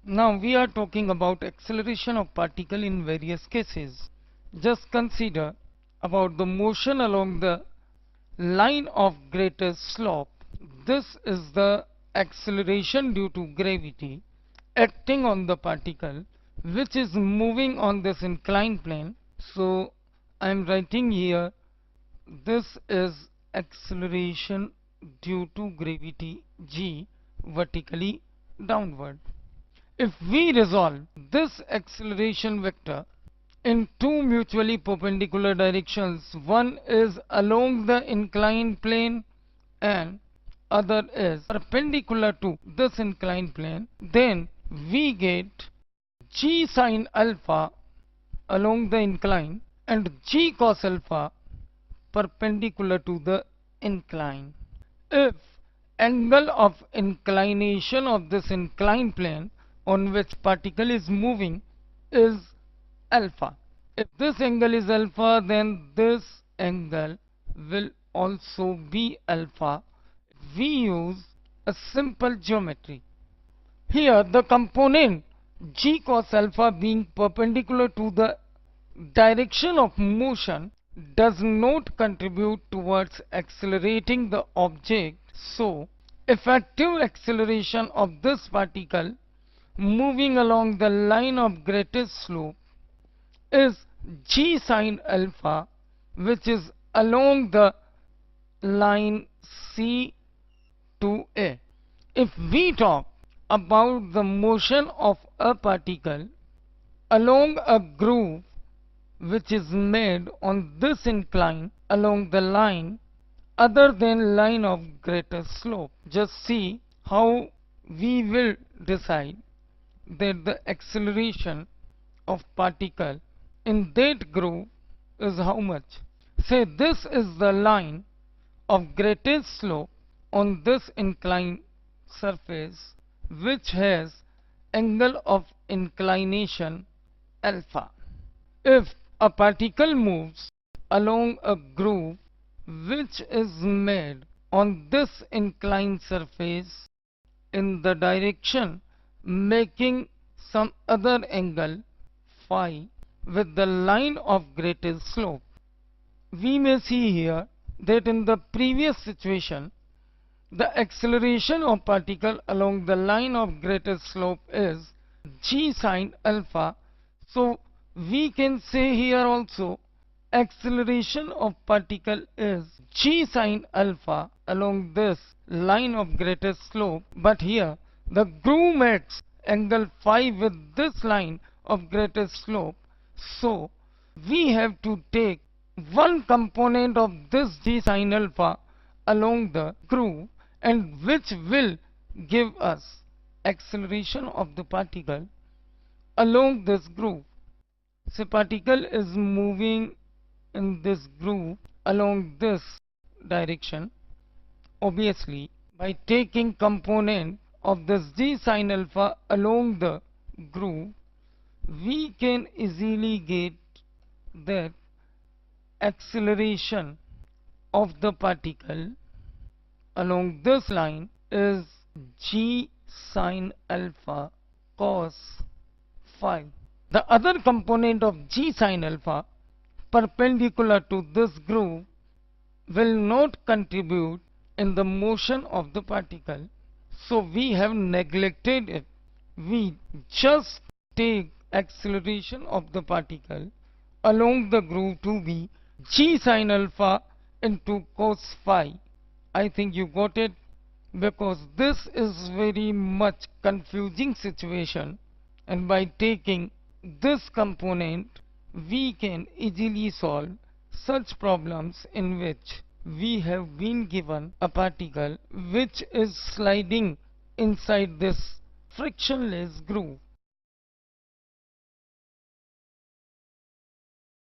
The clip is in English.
Now we are talking about acceleration of particle in various cases. Just consider about the motion along the line of greatest slope. This is the acceleration due to gravity acting on the particle which is moving on this inclined plane. So I am writing here, this is acceleration due to gravity g vertically downward. If we resolve this acceleration vector in two mutually perpendicular directions, one is along the inclined plane and other is perpendicular to this inclined plane, then we get g sin alpha along the incline and g cos alpha perpendicular to the incline. If angle of inclination of this inclined plane on which particle is moving is alpha. If this angle is alpha, then this angle will also be alpha. We use a simple geometry. Here the component g cos alpha being perpendicular to the direction of motion does not contribute towards accelerating the object. So effective acceleration of this particle moving along the line of greatest slope is g sin alpha, which is along the line C to A. If we talk about the motion of a particle along a groove which is made on this incline along the line other than line of greatest slope, just see how we will decide that the acceleration of particle in that groove is how much. Say this is the line of greatest slope on this inclined surface which has angle of inclination alpha. If a particle moves along a groove which is made on this inclined surface in the direction making some other angle phi with the line of greatest slope, we may see here that in the previous situation the acceleration of particle along the line of greatest slope is g sin alpha. So we can say here also acceleration of particle is g sin alpha along this line of greatest slope, but here the groove makes angle phi with this line of greatest slope. So we have to take one component of this g sin alpha along the groove and which will give us acceleration of the particle along this groove. So particle is moving in this groove along this direction. Obviously, by taking component of this g sin alpha along the groove, we can easily get that acceleration of the particle along this line is g sin alpha cos phi. The other component of g sin alpha perpendicular to this groove will not contribute in the motion of the particle. So we have neglected it. We just take acceleration of the particle along the groove to be g sin alpha into cos phi. I think you got it, because this is very much confusing situation, and by taking this component we can easily solve such problems in which we have been given a particle which is sliding inside this frictionless groove.